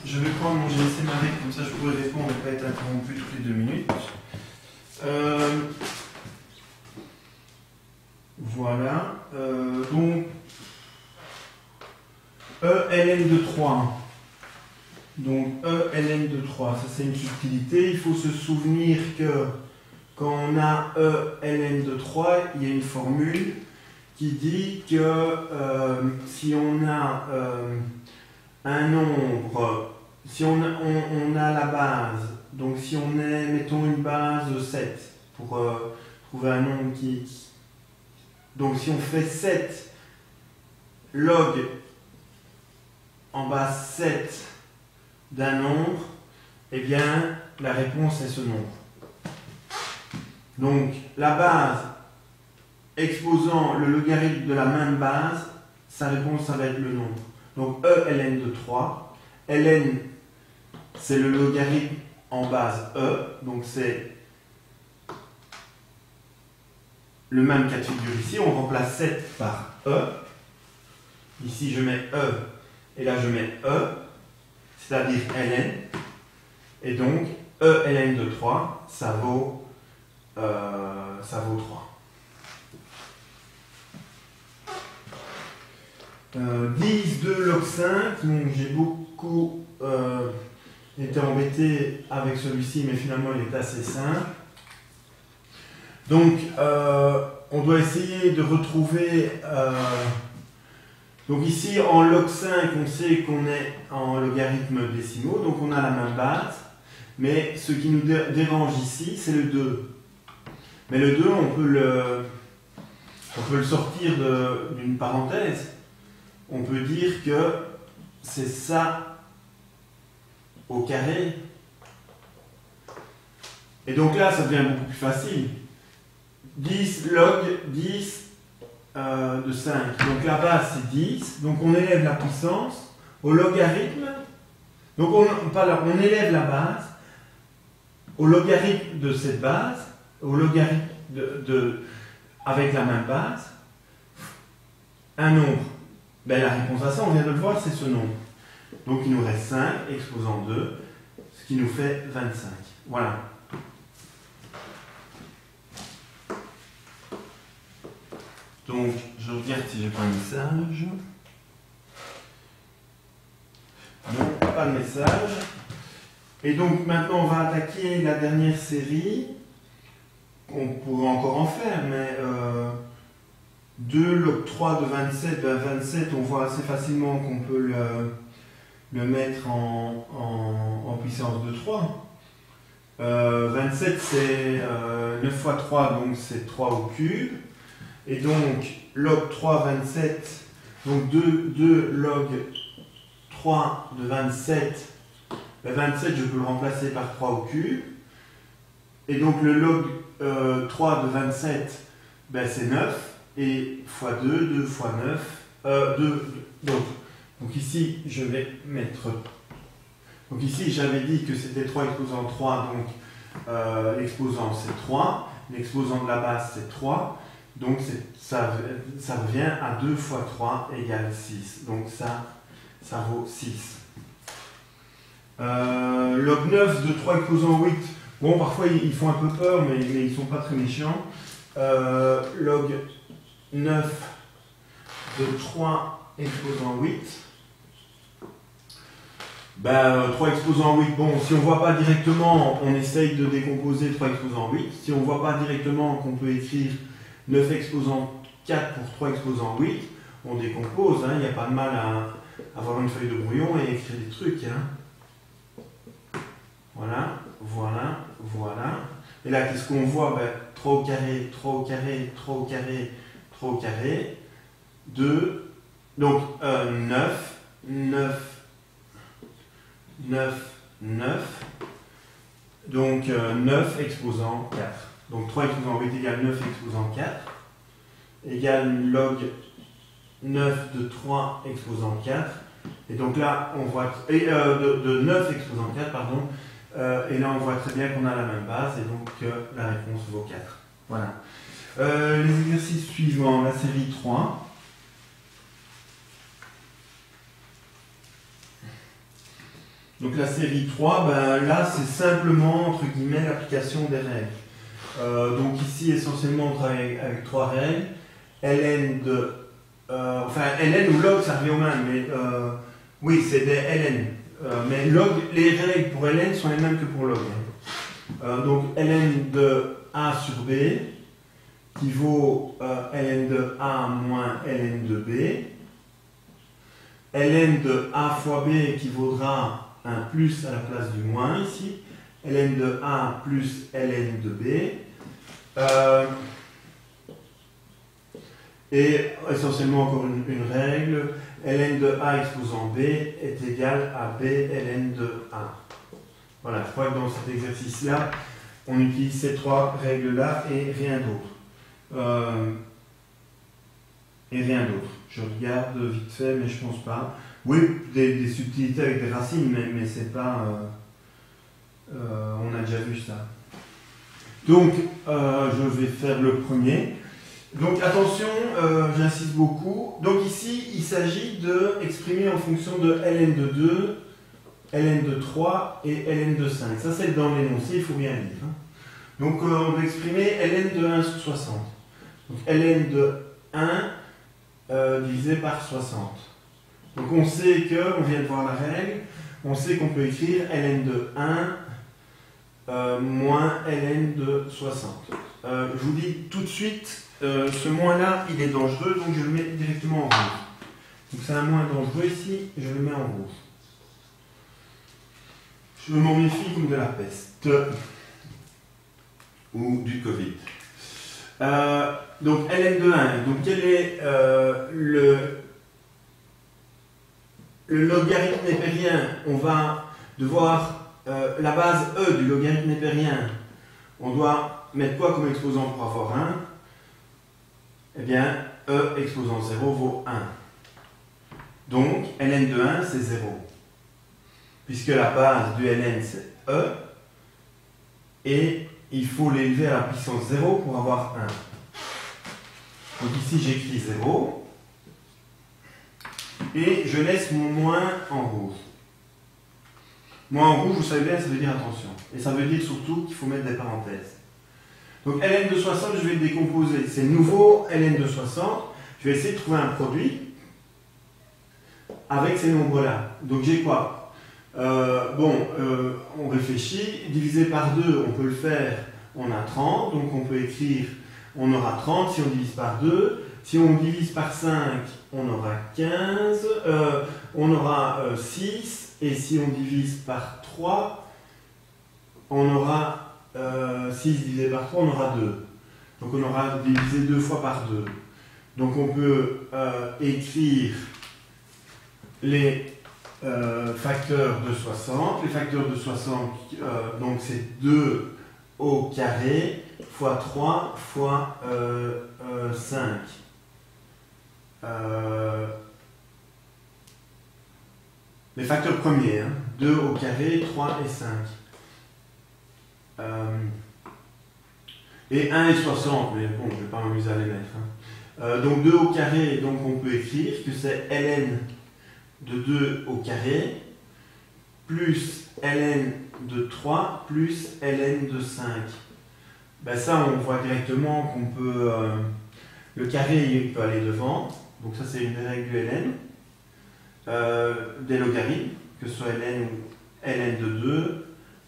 je vais prendre mon GSM avec, comme ça je pourrai répondre et pas être interrompu toutes les 2 minutes. Voilà. Donc, ELN de 3. Donc, ELN de 3, ça c'est une subtilité. Il faut se souvenir que quand on a ELN de 3, il y a une formule qui dit que si on a un nombre, si on a la base, donc si on est, mettons une base de 7, pour trouver un nombre qui... Donc si on fait 7 log en base 7 d'un nombre, eh bien la réponse est ce nombre. Donc la base exposant le logarithme de la même base, sa réponse ça va être le nombre. Donc ELN de 3, ln c'est le logarithme en base E, donc c'est le même cas de figure ici, on remplace 7 par E, ici je mets E et là je mets E, c'est-à-dire ln, et donc ELN de 3, ça vaut 3. 10 de log 5, donc j'ai beaucoup été embêté avec celui-ci, mais finalement il est assez simple. Donc on doit essayer de retrouver, donc ici en log 5 on sait qu'on est en logarithme décimaux, donc on a la même base, mais ce qui nous dérange ici c'est le 2. Mais le 2 on peut le sortir d'une parenthèse. On peut dire que c'est ça au carré. Et donc là, ça devient beaucoup plus facile. 10 log 10 de 5. Donc la base, c'est 10. Donc on élève la puissance au logarithme. Donc on élève la base au logarithme de cette base, au logarithme avec la même base, un nombre. Ben, la réponse à ça, on vient de le voir, c'est ce nombre. Donc il nous reste 5 exposant 2, ce qui nous fait 25. Voilà. Donc je regarde si j'ai pas un message. Non, pas de message. Et donc maintenant on va attaquer la dernière série. On pourrait encore en faire, mais 2 log 3 de 27, ben 27 on voit assez facilement qu'on peut le mettre en puissance de 3. 27 c'est 9 fois 3, donc c'est 3 au cube. Et donc log 3 27, donc 2 log 3 de 27, ben 27 je peux le remplacer par 3 au cube. Et donc le log 3 de 27, ben c'est 9. Et fois 2, 2 fois 9, donc ici je vais mettre, donc ici j'avais dit que c'était 3 exposant 3, donc l'exposant c'est 3, l'exposant de la base c'est 3, donc ça revient à 2 fois 3 égale 6, donc ça vaut 6. Log 9 de 3 exposant 8, bon parfois ils font un peu peur, mais ils ne sont pas très méchants. Log 9 de 3 exposant 8. Ben, 3 exposant 8, bon, si on ne voit pas directement, on essaye de décomposer 3 exposant 8. Si on ne voit pas directement qu'on peut écrire 9 exposant 4 pour 3 exposant 8, on décompose, hein, il n'y a pas de mal à avoir une feuille de brouillon et écrire des trucs. Hein. Voilà, voilà, voilà. Et là, qu'est-ce qu'on voit? Ben, 3 au carré, 3 au carré, 3 au carré, 3 au carré, 2, donc 9, 9, 9, 9, donc 9 exposant 4. Donc 3 exposant 8 égale 9 exposant 4, égale log 9 de 3 exposant 4. Et donc là, on voit, de 9 exposant 4, pardon, et là on voit très bien qu'on a la même base, et donc la réponse vaut 4. Voilà. Les exercices suivants, la série 3. Donc la série 3, ben, là c'est simplement entre guillemets l'application des règles. Donc ici essentiellement on travaille avec 3 règles. ln de... enfin ln ou log ça revient au même, mais oui c'est des ln. Mais log, les règles pour ln sont les mêmes que pour log. Donc ln de a sur b qui vaut ln de a moins ln de b. ln de a fois b qui vaudra un plus à la place du moins ici. ln de a plus ln de b. Et essentiellement encore une règle. ln de a exposant b est égal à b ln de a. Voilà, je crois que dans cet exercice-là, on utilise ces 3 règles-là et rien d'autre. Je regarde vite fait, mais je pense pas. Oui, des subtilités avec des racines, mais c'est pas... on a déjà vu ça. Donc, je vais faire le premier. Donc, attention, j'insiste beaucoup. Donc ici, il s'agit d'exprimer en fonction de ln de 2, ln de 3 et ln de 5. Ça, c'est dans l'énoncé, il faut bien lire. Hein. Donc, on va exprimer ln de 1 sur 60. Donc, ln de 1 divisé par 60. Donc, on sait que, on vient de voir la règle, on sait qu'on peut écrire ln de 1 moins ln de 60. Je vous dis tout de suite, ce moins-là, il est dangereux, donc je le mets directement en rouge. Donc, c'est un moins dangereux ici, je le mets en rouge. Je m'en méfie comme de la peste. Ou du Covid. Donc ln de 1. Donc quel est le logarithme népérien? On va devoir la base e du logarithme népérien. On doit mettre quoi comme exposant pour avoir 1? Eh bien, e exposant 0 vaut 1. Donc ln de 1 c'est 0. Puisque la base du ln c'est e. Et il faut l'élever à la puissance 0 pour avoir 1. Donc ici j'écris 0. Et je laisse mon moins en rouge. Moins en rouge, vous savez bien, ça veut dire attention. Et ça veut dire surtout qu'il faut mettre des parenthèses. Donc ln de 60, je vais le décomposer. C'est nouveau ln de 60. Je vais essayer de trouver un produit avec ces nombres-là. Donc j'ai quoi? On réfléchit. Divisé par 2, on peut le faire. On a 30. Donc on peut écrire, on aura 30 si on divise par 2. Si on divise par 5, on aura 15. On aura 6. Et si on divise par 3, on aura 6 divisé par 3, on aura 2. Donc on aura divisé 2 fois par 2. Donc on peut écrire les facteurs de 60. Les facteurs de 60, donc c'est 2 au carré fois 3 fois 5. Les facteurs premiers, hein, 2 au carré, 3 et 5. Et 1 et 60, mais bon, je ne vais pas m'amuser à les mettre. Hein. Donc 2 au carré, donc on peut écrire que c'est ln de 2 au carré, plus ln de 3, plus ln de 5. Ben ça, on voit directement qu'on peut... le carré, il peut aller devant. Donc ça, c'est une règle du ln. Des logarithmes, que ce soit ln ou ln de 2,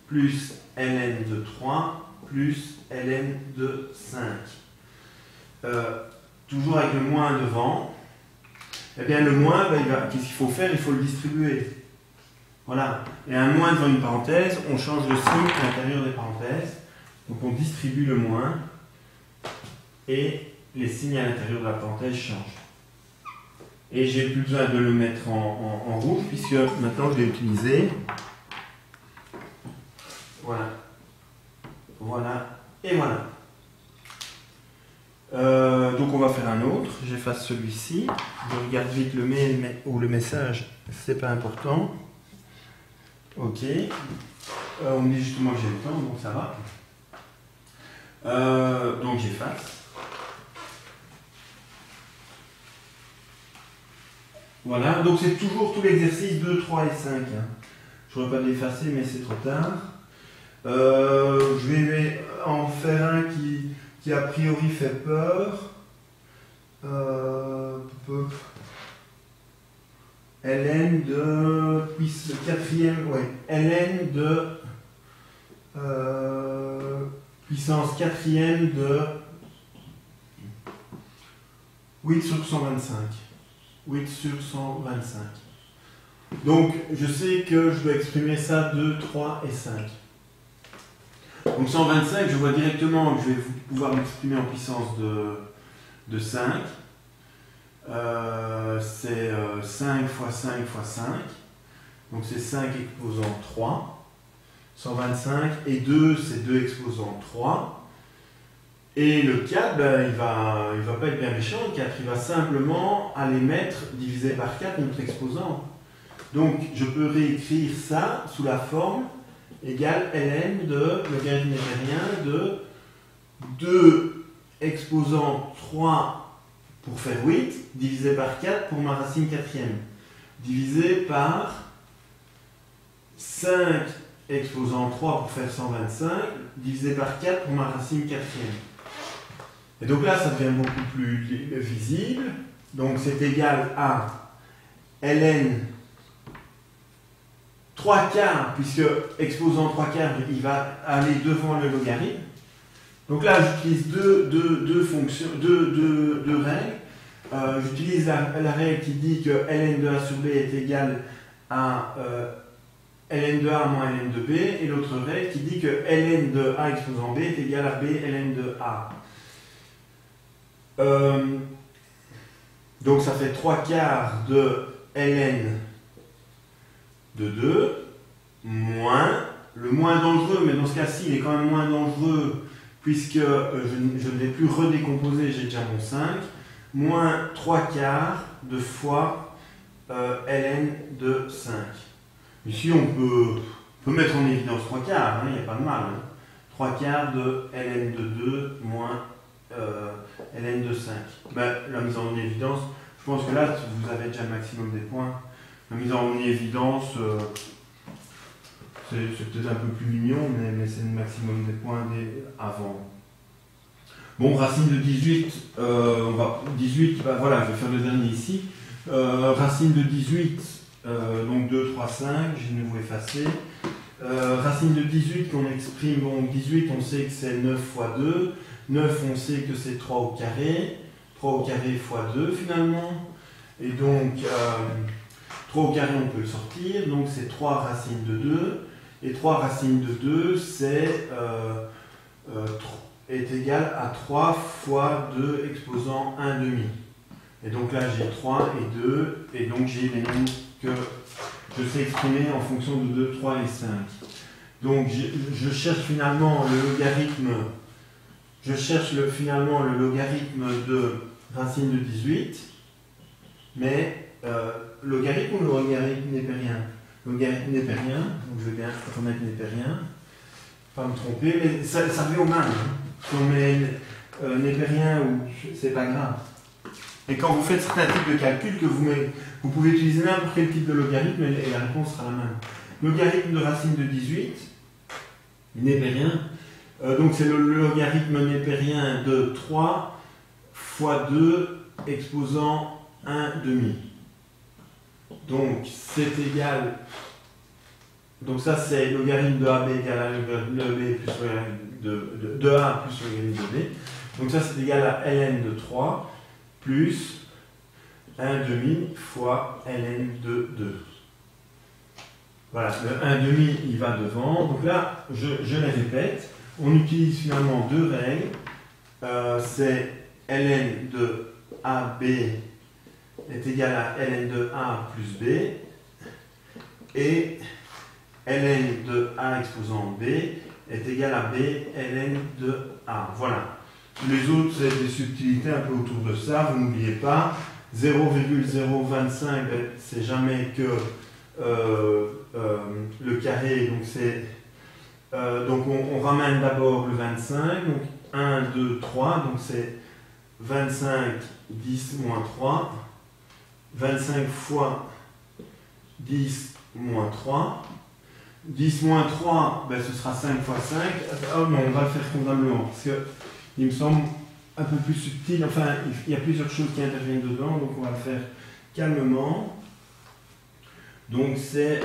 plus ln de 3, plus ln de 5. Toujours avec le moins devant. Eh bien, le moins, qu'est-ce qu'il faut faire? Il faut le distribuer. Voilà. Et un moins devant une parenthèse, on change le signe à l'intérieur des parenthèses. Donc on distribue le moins et les signes à l'intérieur de la parenthèse changent. Et j'ai plus besoin de le mettre en rouge puisque maintenant je l'ai utilisé. Voilà. Voilà. Et voilà. Donc on va faire un autre. J'efface celui-ci. Je regarde vite le mail ou le message. C'est pas important. Ok. On me dit justement que j'ai le temps, donc ça va. Donc j'efface. Voilà, donc c'est toujours tout l'exercice 2, 3 et 5. Hein. Je n'aurais pas l'effacer, mais c'est trop tard. Je vais en faire un qui a priori fait peur. ln de quatrième, ouais, ln de puissance quatrième de 8 sur 125. 8 sur 125. Donc, je sais que je dois exprimer ça 2, 3 et 5. Donc 125, je vois directement que je vais pouvoir l'exprimer en puissance de 5. C'est 5 fois 5 fois 5. Donc c'est 5 exposant 3. 125. Et 2, c'est 2 exposant 3. Et le 4, ben, il va pas être bien méchant. Le 4, il va simplement aller mettre divisé par 4 notre exposant. Donc je peux réécrire ça sous la forme égale ln de logarithme népérien de 2 exposant 3 pour faire 8, divisé par 4 pour ma racine quatrième, divisé par 5 exposant 3 pour faire 125, divisé par 4 pour ma racine quatrième. Et donc là, ça devient beaucoup plus visible. Donc c'est égal à ln 3 quarts, puisque exposant 3 quarts, il va aller devant le logarithme. Donc là, j'utilise deux fonctions, deux règles. J'utilise la règle qui dit que ln de a sur b est égal à ln de a moins ln de b, et l'autre règle qui dit que ln de a exposant b est égal à b ln de a. Donc ça fait 3 quarts de ln de 2, moins, le moins dangereux, mais dans ce cas-ci, il est quand même moins dangereux, puisque je ne vais plus redécomposer, j'ai déjà mon 5, moins 3 quarts de fois ln de 5. Ici, on peut mettre en évidence 3 quarts, il n'y a pas de mal. 3 quarts de ln de 2 moins ln de 5. Ben, la mise en évidence, je pense que là, vous avez déjà le maximum des points. La mise en évidence, c'est peut-être un peu plus mignon, mais c'est le maximum des points avant. Bon, racine de 18, 18, ben voilà, je vais faire le dernier ici. Racine de 18, donc 2, 3, 5, j'ai de nouveau effacé. Racine de 18 qu'on exprime, bon, 18, on sait que c'est 9 fois 2. 9, on sait que c'est 3 au carré. 3 au carré fois 2, finalement. Et donc, 3 au carré, on peut le sortir. Donc, c'est 3 racines de 2. Et 3 racines de 2, est égal à 3 fois 2 exposant 1 demi. Et donc là, j'ai 3 et 2. Et donc, j'ai les nombres que je sais exprimer en fonction de 2, 3 et 5. Donc, je cherche finalement le logarithme. Je cherche finalement le logarithme de racine de 18. Mais logarithme ou logarithme népérien? Logarithme népérien, donc je vais bien remettre népérien, pas me tromper, mais ça revient au même. Si on met népérien ou c'est pas grave. Et quand vous faites certains types de calculs, vous pouvez utiliser n'importe quel type de logarithme et la réponse sera la même. Logarithme de racine de 18, népérien, donc c'est le logarithme népérien de 3 fois 2 exposant 1 demi. Donc c'est égal, donc ça c'est logarithme de AB égale à logarithme de B plus logarithme de A plus logarithme de B. Donc ça c'est égal à ln de 3 plus 1 demi fois ln de 2. Voilà, le 1 demi il va devant. Donc là je les répète, on utilise finalement deux règles. C'est ln de AB est égal à ln de A plus B et ln de A exposant B est égal à B ln de A. Voilà. Les autres, c'est des subtilités un peu autour de ça. Vous n'oubliez pas, 0,025, c'est jamais que le carré. Donc, donc on ramène d'abord le 25. Donc 1, 2, 3. Donc c'est 25, 10, moins 3. 25 fois 10 moins 3, 10 moins 3, ben, ce sera 5 fois 5. Oh non, on va le faire convenablement, parce que il me semble un peu plus subtil. Enfin, il y a plusieurs choses qui interviennent dedans, donc on va le faire calmement. Donc c'est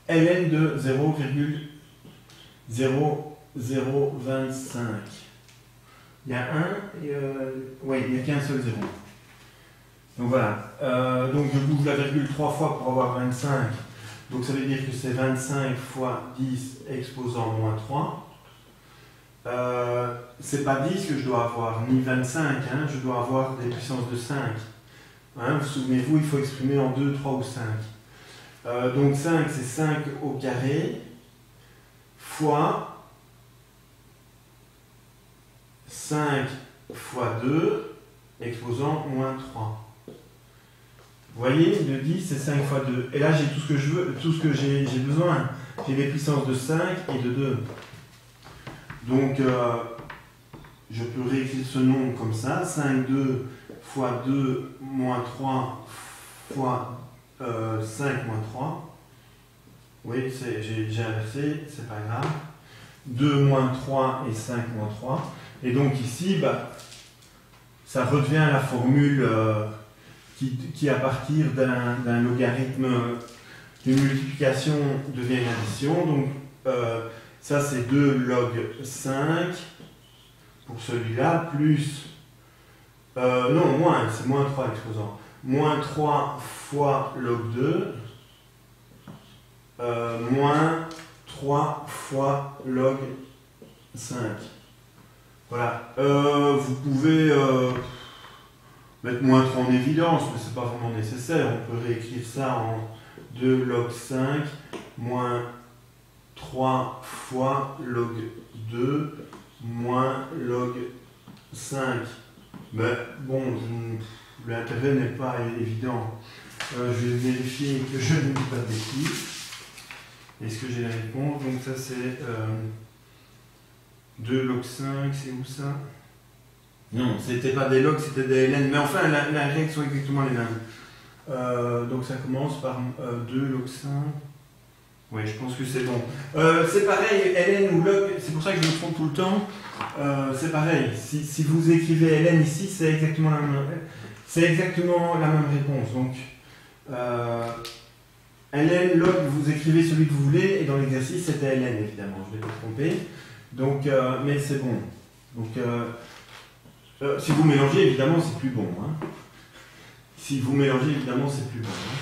ln de 0,0025. Il y a un, oui, il n'y a qu'un seul 0. Donc voilà. Donc je bouge la virgule 3 fois pour avoir 25. Donc ça veut dire que c'est 25 fois 10 exposant moins 3. C'est pas 10 que je dois avoir, ni 25, hein, je dois avoir des puissances de 5. Hein, vous souvenez-vous, il faut exprimer en 2, 3 ou 5. Donc 5, c'est 5 au carré, fois 5 fois 2, exposant moins 3. Vous voyez, de 10, c'est 5 fois 2. Et là, j'ai tout ce que je veux, tout ce que j'ai besoin. J'ai des puissances de 5 et de 2. Donc, je peux réécrire ce nombre comme ça. 5, 2 fois 2 moins 3 fois 5 moins 3. Oui, j'ai inversé, c'est pas grave. 2 moins 3 et 5 moins 3. Et donc ici, bah, ça redevient la formule qui à partir d'un logarithme d'une multiplication devient une addition. Donc ça c'est 2 log 5 pour celui-là, plus non, moins, c'est moins 3 l'exposant. Moins 3 fois log 2 moins 3 fois log 5. Voilà. Vous pouvez mettre moins 3 en évidence, mais ce n'est pas vraiment nécessaire. On peut réécrire ça en 2 log 5 moins 3 fois log 2 moins log 5. Mais bon, l'intérêt n'est pas évident. Je vais vérifier que je ne dis pas de bêtises. Est-ce que j'ai la réponse? Donc ça c'est 2 log 5, c'est où ça? Non, c'était pas des logs, c'était des ln, mais enfin la règle sont exactement les mêmes. Donc ça commence par 2 log 5. Oui, je pense que c'est bon. C'est pareil, ln ou log, c'est pour ça que je me trompe tout le temps. C'est pareil, si vous écrivez ln ici, c'est exactement la même réponse. Donc ln, log, vous écrivez celui que vous voulez, et dans l'exercice c'était ln évidemment, je ne vais pas tromper. Donc, mais c'est bon. Donc, si vous mélangez, évidemment, c'est plus bon. Hein. Si vous mélangez, évidemment, c'est plus bon. Hein.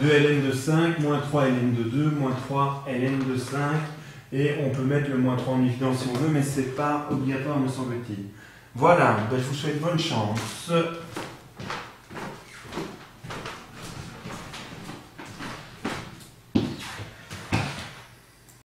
2 ln de 5, moins 3 ln de 2, moins 3 ln de 5. Et on peut mettre le moins 3 en évidence si on veut, mais ce n'est pas obligatoire, me semble-t-il. Voilà, ben, je vous souhaite bonne chance.